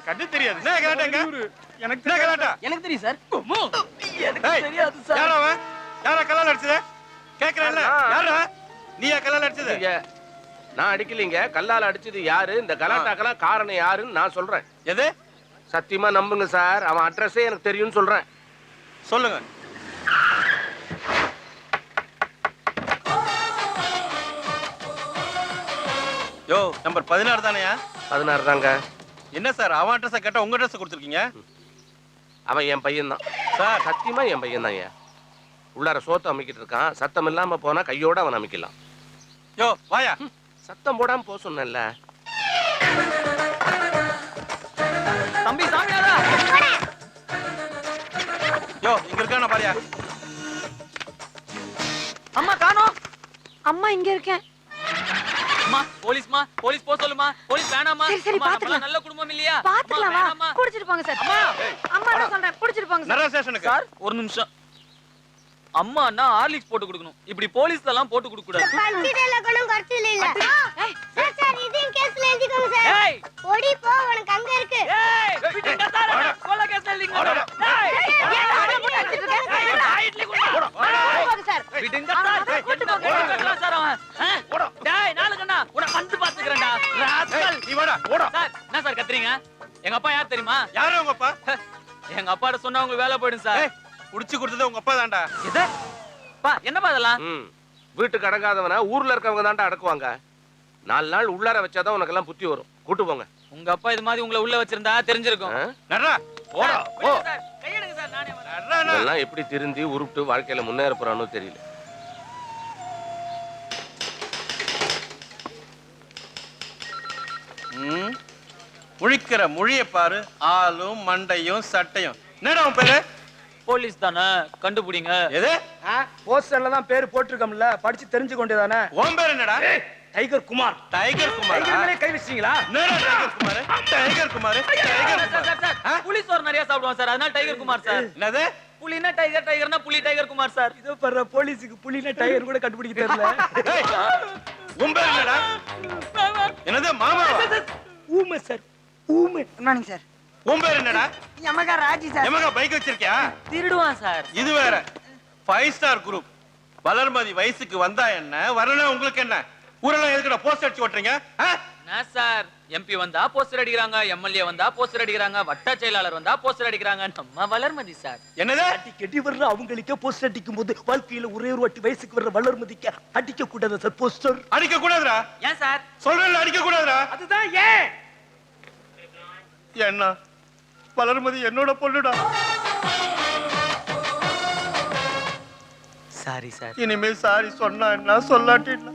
கண்ணு தெரியாது. என்ன கலாட்டாங்க? எனக்கு என்ன கலாட்டா? எனக்கு தெரியும் சார். எனக்கு தெரியாது சார். யாரா கல்லால அடிச்சது? கேக்குறேன்ல. யாரா? நீயா கல்லால அடிச்சது? நான் அடிக்கலீங்க. கல்லால அடிச்சது யாரு? இந்த கலாட்டாக்கெல்லாம் காரணம் யாருன்னு நான் சொல்றேன். எது? சத்தியமா நம்புங்க சார். அவன் அட்ரஸே எனக்கு தெரியும்னு சொல்றேன். சொல்லுங்க. யோ, நம்பர் 16 தானயா? 16 தாங்க. என்ன சார் அவன் அட்ரஸ் கேட்டா உங்க அட்ரஸ் கொடுத்துருக்கீங்க? அவன் என் பையன் தான் சார். சத்தியமா என் பையன் தான். உள்ளார சோத்து அமைக்கிட்டு இருக்கான். சத்தம் இல்லாம போனா கையோட அவன் அமைக்கலாம். யோ வாயா. சத்தம் போடாம போ சொன்னேன்ல. தம்பி சாமியாரா. யோ இங்க இருக்கானே பாரியா. அம்மா காணோம். அம்மா இங்க இருக்கேன். அம்மா போலீஸ்மா, போலீஸ் போ சொல்லுமா. போலீஸ் வேணாமா. சரி பாத்துக்கலாம். நல்ல குடும்பம் இல்லையா? பாத்துக்கலாம் வா. புடிச்சிட்டு போங்க சார். அம்மா நான் சொல்றேன் புடிச்சிட்டு போங்க சார். நரா ஸ்டேஷனுக்கு. சார் ஒரு நிமிஷம். அம்மா அண்ணா ஹார்லிக்ஸ் போட்டு கொடுக்கணும். இப்படி போலீஸ்ல எல்லாம் போட்டு கொடுக்க கூடாது. பஞ்சிடல கொணும் கர்ச்சில இல்ல. சார் இதையும் கேஸ்ல எழுதிக்கோங்க சார். ஏய் ஓடி போ உனக்கு அங்க இருக்கு. ஏய் விடுங்க சார். கொலை கேஸ்ல எழுதிங்க. ஏய் விடுங்க சார். சார் அவன். டேய் நாளுக்கண்ணா உன வந்து பாத்துக்கறேன்டா. ராஸ்கல் நீ வாடா. ஓடா. சார் என்ன சார் கத்துறீங்க? எங்க அப்பா யார் தெரியுமா? யாரு உங்க அப்பா? எங்க அப்பாட்ட சொன்னா உங்களுக்கு வேலை போய்டும் சார். புடிச்சு கொடுத்தது உங்க அப்பா தான்டா. இது பா என்னப்பா இதெல்லாம்? வீட்டுக்கு அடங்காதவனா ஊர்ல இருக்கவங்க தான்டா அடக்குவாங்க. 4 நாள் உள்ளார வச்சாதான் உனக்கு எல்லாம் புத்தி வரும். கூட்டு போங்க. உங்க அப்பா இது மாதிரி உங்களை உள்ள வச்சிருந்தா தெரிஞ்சிருக்கும். நரா ஓடா. ஓ கையெடுங்க சார் நானே வரேன். இதெல்லாம் எப்படி திருந்தி உருப்பிட்டு வாழ்க்கையில முன்னேற போறானோ தெரியல. முழிக்கிற மொழிய பாரு. ஆளும் மண்டையும் சட்டையும். என்னடா உன் பேரு? போலீஸ் தானே கண்டுபிடிங்க. எது? போஸ்டர்ல தான் பேர் போட்டுருக்கோம்ல, படிச்சு தெரிஞ்சு கொண்டேதானே. உன் பேர் என்னடா? டைகர் குமார். டைகர் குமார். கை வச்சிட்டீங்களா? என்னடா tiger Kumar? Tiger Kumar. Tiger Kumar. புலி சோறு நிறைய சாப்பிடுவான் சார். அதனால டைகர் குமார் சார். என்னது? புலினா டைகர், டைகர்னா புலி. Tiger Kumar sir. இதோ பண்ற போலீஸுக்கு புலினா டைகர் கூட கண்டுபிடிக்க தெரியல. உன் பேர் என்னடா? என்னது மாமா? ஊமை சார். ஊமை. Morning sir. உன் பேர் என்னடா? Yamaha Raji sir. Yamaha bike வச்சிருக்கியா? திருடுவான் சார். இது வேற. 5 ஸ்டார் குரூப். வளர்மதி வயசுக்கு வந்தா என்ன, வரல உங்களுக்கு என்ன? ஊரெல்லாம் எதுக்குடா போஸ்ட் அடிச்சு ஓட்டுறீங்க? என்ன சார் எம்பி வந்தா போஸ்டர் அடிக்கிறாங்க, எம்எல்ஏ வந்தா போஸ்டர் அடிக்கிறாங்க, வட்ட செயலாளர் வந்தா போஸ்டர் அடிக்கிறாங்க. நம்ம வளர்மதி சார். என்னது? கெட்டி வர்ற அவங்களுக்கே போஸ்டர் அடிக்கும் போது வாழ்க்கையில ஒரே ஒரு வாட்டி வயசுக்கு வர்ற வளர்மதிக்க அடிக்க கூடாது சார் போஸ்டர். அடிக்க கூடாதுடா. ஏன் சார்? சொல்றேன்ல அடிக்க கூடாதுடா. அதுதான் ஏன். என்ன வளர்மதி என்னோட பொண்ணுடா. Sorry sir. இனிமே சாரி சொன்னா என்ன சொல்லாட்டி என்ன?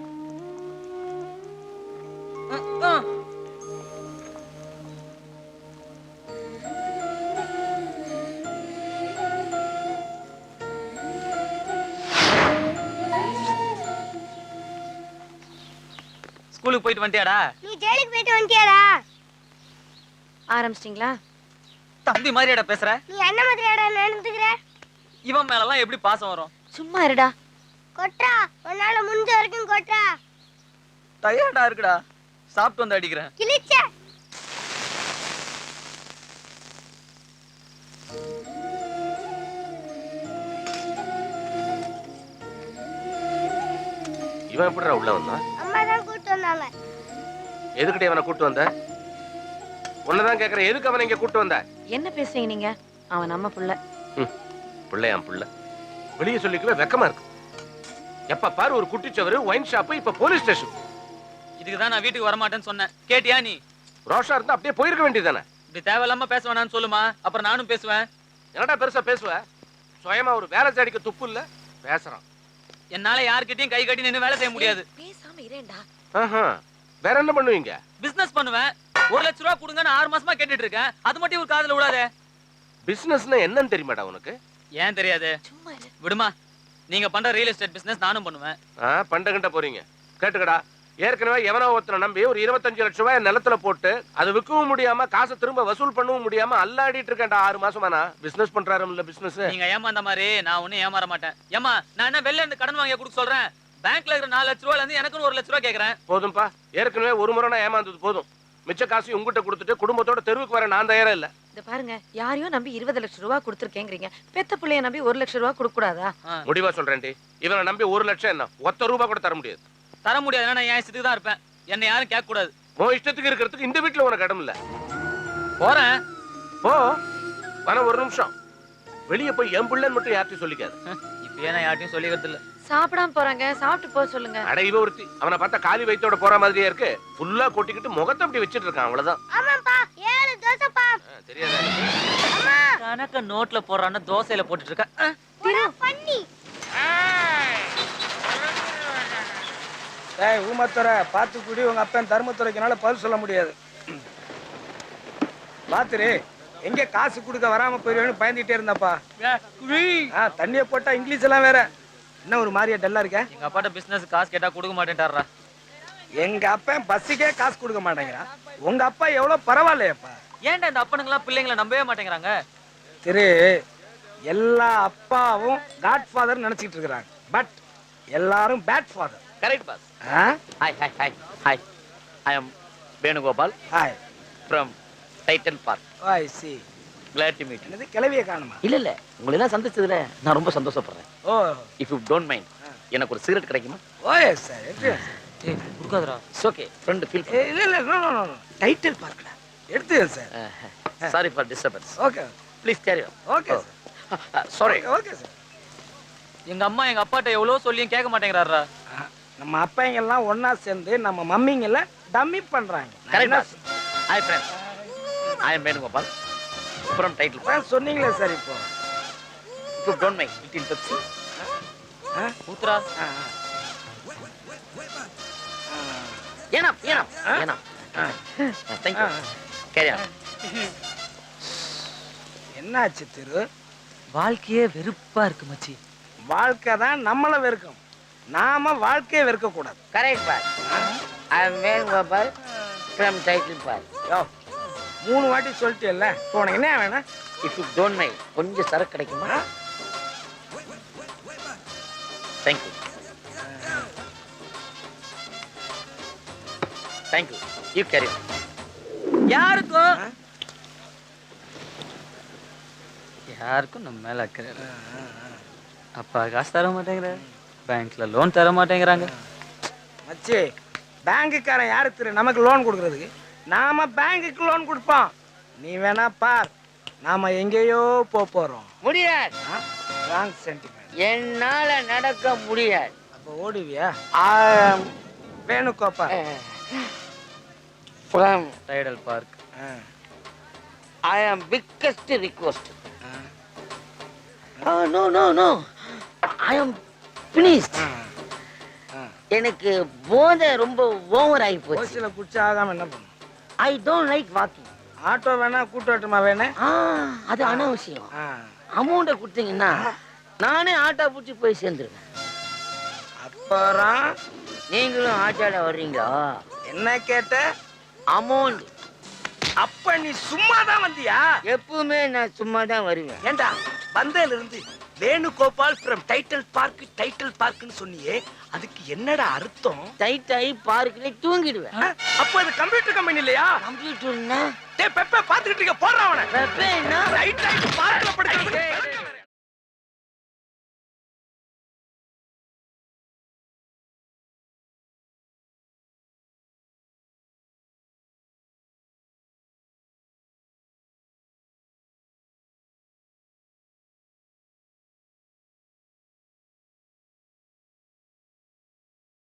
ஸ்கூலுக்கு போயிட்டு வந்துட்டியாடா? நீ ஜெயிலுக்கு போயிட்டு வந்தியாடா? ஆரம்பிச்சிட்டீங்களா? தம்பி மாதிரியாடா பேசுற? நீ என்ன மாதிரியாடா நடந்துக்கிற? இவன் மேல எல்லாம் எப்படி பாசம் வரும்? சும்மா இருடா. கொட்றா, உன்னால முடிஞ்ச வரைக்கும் கொட்றா. டயர்டா இருக்குடா. சாப்பிட்டு வந்து அடிக்கிறேன். கிழிச்ச. இவன் எப்படிடா உள்ள வந்தான்? அம்மா தான் கூட்டி வந்தாங்க. எதுக்கிட்ட இவனை கூட்டு வந்த? உன்னதான் கேக்குறேன். எதுக்கு அவனை இங்க கூட்டு வந்த? என்ன பேசுறீங்க நீங்க? அவன் நம்ம புள்ள. புள்ளையாம் புள்ள. வெளியே சொல்லிக்கவே வெக்கமா இருக்கு. எப்ப பாரு ஒரு குட்டிச்சவரு, ஒயின் ஷாப், இப்ப போலீஸ் ஸ்டேஷன். இதுக்குதான் நான் வீட்டுக்கு வர மாட்டேன்னு சொன்னேன். கேட்டியா நீ? ரோஷா இருந்தா அப்படியே போயிருக்க வேண்டியதானே. இப்படி தேவையில்லாம பேச வேணாம்னு சொல்லுமா, அப்புறம் நானும் பேசுவேன். என்னடா பெருசா பேசுவ? சுயமா ஒரு வேலை தேடிக்க துப்பு இல்ல பேசுறான். என்னால யார்கிட்டயும் கை கட்டி நின்னு வேலை செய்ய முடியாது. பேசாம இரேண்டா. வேற என்ன பண்ணுவீங்க? பிசினஸ் பண்ணுவேன். 1 லட்சம் ரூபாய் கொடுங்கன்னு 6 மாசமா கேட்டுட்டு இருக்கேன். அது மட்டும் ஒரு காதுல விடாதே. பிசினஸ்னா என்னன்னு தெரியுமாடா உனக்கு? ஏன் தெரியாது? சும்மா இரு. விடுமா. நீங்க பண்ற ரியல் எஸ்டேட் பிசினஸ் நானும் பண்ணுவேன். பண்டகிட்ட போறீங்க. கேட்டுக்கடா. ஏற்கனவே எவனோ ஒருத்தனை நம்பி ஒரு 25 லட்சம் ரூபாய் நிலத்துல போட்டு அது விற்கவும் முடியாம காசை திரும்ப வசூல் பண்ணவும் முடியாம அல்லாடிட்டு இருக்கேன்டா 6 மாசமானா. Business பண்றாருல்ல business. நீங்க ஏமாந்த மாதிரி நான் ஒண்ணும் ஏமாற மாட்டேன். ஏமா நான் என்ன வெளில இருந்து கடன் வாங்கிய கொடுக்க சொல்றேன்? பேங்க்ல இருக்கிற 4 லட்சம் ரூபாயில இருந்து எனக்கு 1 லட்சம் ரூபாய் கேக்குறேன். போதும்பா. ஏற்கனவே ஒரு முறை நான் ஏமாந்தது போதும். மிச்ச காசு உங்ககிட்ட கொடுத்துட்டு குடும்பத்தோட தெருவுக்கு வர நான் தயாரா இல்ல. இந்த பாருங்க, யாரையும் நம்பி 20 லட்சம் ரூபாய் கொடுத்துருக்கேங்கிறீங்க. பெத்த பிள்ளைய நம்பி 1 லட்சம் ரூபாய் கொடுக்க கூடாதா? முடிவா சொல்றேன்டி, இவனை நம்பி 1 லட்சம் என்ன ஒத்த ரூபா கூட தர முடியாது. தர முடியாதுன்னா நான் என் இஷ்டத்துக்கு தான் இருப்பேன். என்னை யாரும் கேட்க கூடாது. உன் இஷ்டத்துக்கு இருக்கிறதுக்கு இந்த வீட்டுல உனக்கு இடம் இல்ல. போறேன். போ. ஆனா ஒரு நிமிஷம், வெளியே போய் என் பிள்ளைன்னு மட்டும் யார்ட்டையும் சொல்லிக்காது. இப்பயே நான் யார்ட்டையும் சொல்லிக்கிறது இல்ல. சாப்பிடாம போறாங்க, சாப்பிட்டு போக சொல்லுங்க. அட இவ ஒருத்தி, அவனை பார்த்தா காலி வயித்தோட போற மாதிரியே இருக்கு. ஃபுல்லா கொட்டிக்கிட்டு முகத்தை அப்படி வச்சிட்டு இருக்கான், அவ்வளவுதான். ஆமாப்பா 7 தோசைப்பா. தெரியாதா? அம்மா கணக்க நோட்ல போறான்னு தோசையில போட்டுட்டு இருக்க. திரு பண்ணி. ஏய் ஊமத்துறை பார்த்து குடி, உங்க அப்பன் தர்மத்துறைக்குனால பதில் சொல்ல முடியாது. பாத்துரு, எங்க காசு கொடுக்க வராம போயிருவேன்னு பயந்துட்டே இருந்தாப்பா. தண்ணிய போட்டா இங்கிலீஷ் எல்லாம் வேற. என்ன ஒரு மாதிரியா டல்லா இருக்க? எங்க அப்பாட்ட பிசினஸ் காசு கேட்டா கொடுக்க மாட்டேன்டாரா. எங்க அப்பன் பஸ்ஸுக்கே காசு கொடுக்க மாட்டேங்கிறான். உங்க அப்பா எவ்வளவு பரவாயில்லையப்பா. ஏன்டா இந்த அப்பனுங்களாம் பிள்ளைங்களை நம்பவே மாட்டேங்கிறாங்க? திரு, எல்லா அப்பாவும் காட் ஃபாதர் நினைச்சிட்டு இருக்கிறாங்க. பட் எல்லாரும் bad father. Correct boss. Hi hi hi hi. I am Venugopal hi. From Titan Park. I see. Glad to meet you. என்னது கிளவிய காணுமா? இல்ல உங்களை எல்லாம் சந்திச்சதுல நான் ரொம்ப சந்தோஷப்படுறேன். Oh if you don't mind, எனக்கு ஒரு சிகரெட் கிடைக்குமா? Oh yes sir. ஏய் குடுக்காதடா. It's okay. Friend feel. இல்ல இல்ல நோ நோ நோ. டைட்டில் பார்க்கடா. எடுத்து sir. Sorry for disturbance. Okay. Please carry on. Okay sir. Sorry. Okay sir. எங்க அம்மா எங்க அப்பாட்ட எவ்வளவு சொல்லியும் கேட்க மாட்டேங்கறாரா. நம்ம அப்பாங்க எல்லாம் ஒண்ணா சேர்ந்து நம்ம மம்மிங்க எல்லாம் டம்மி பண்றாங்க. Correct. Hi friends. I am Venugopal from Tidel Park. சொன்னீங்களே சார் இப்போ. If you don't mind, little Pepsi. ஊத்ரா. ஏனா ஏனா ஏனா. Thank you. Carry on. என்னாச்சு திரு? வாழ்க்கையே வெறுப்பா இருக்கு மச்சி. வாழ்க்கை தான் நம்மள வெறுக்கும். நாம வாழ்க்கையை வெறுக்க கூடாது. Correct boss. I am Venugopal from Tidel Park. Yo 3 வாட்டி சொல்லிட்டேல்ல, உனக்கு என்ன வேணும்? இஃப் யூ டோன்ட் மைண்ட், கொஞ்சம் சரக்கு கிடைக்குமா? Thank you. Thank you. You carry on. யாருக்கும் நம்ம மேல அக்கறை இல்ல. அப்பா காசு தர மாட்டேங்கிற, பேங்க்ல லோன் தர மாட்டேங்கிறாங்க. மச்சி, பேங்குக்காரன் யாரு திரு நமக்கு லோன் கொடுக்கறதுக்கு? நாம பேங்குக்கு லோன் கொடுப்போம். நீ வேணா பார், நாம எங்கேயோ போறோம். முடியாது. Wrong sentiment. என்னால நடக்க முடியாது. அப்ப ஓடுவியா? Venugopal from Tidel Park. I am biggest request. No no no, I am finished. எனக்கு போதை ரொம்ப ஓவர் ஆகி போச்சு. ஓசில குச்சி ஆகாம என்ன பண்ணும்? I don't like walking. Auto வேணா கூட்டோட்டமா வேணா? அது அனாவசியம். அமௌண்ட்டை கொடுத்தீங்கன்னா நானே ஆட்டோ பிடிச்சி போய் சேர்ந்துருவேன். அப்புறம் நீங்களும் ஆட்டோல வர்றீங்களா? என்ன கேட்ட? அமௌண்ட். அப்ப நீ சும்மா தான் வந்தியா? எப்பவுமே நான் சும்மா தான் வருவேன். ஏண்டா வந்ததுல இருந்து வேணுகோபால் ஃப்ரம் டைட்டில் பார்க்னு சொன்னியே, அதுக்கு என்னடா அர்த்தம்? டைட் ஆகி பார்க்கில் தூங்கிடுவேன். அப்போ அது கம்ப்யூட்டர் கம்பெனி இல்லையா? கம்ப்யூட்டர்னா டேய் பெப்பே பாத்துக்கிட்டு இருக்க, போடுறா அவனை. பெப்பே என்ன? டைட்டில் பார்க்ல படிக்கிறது.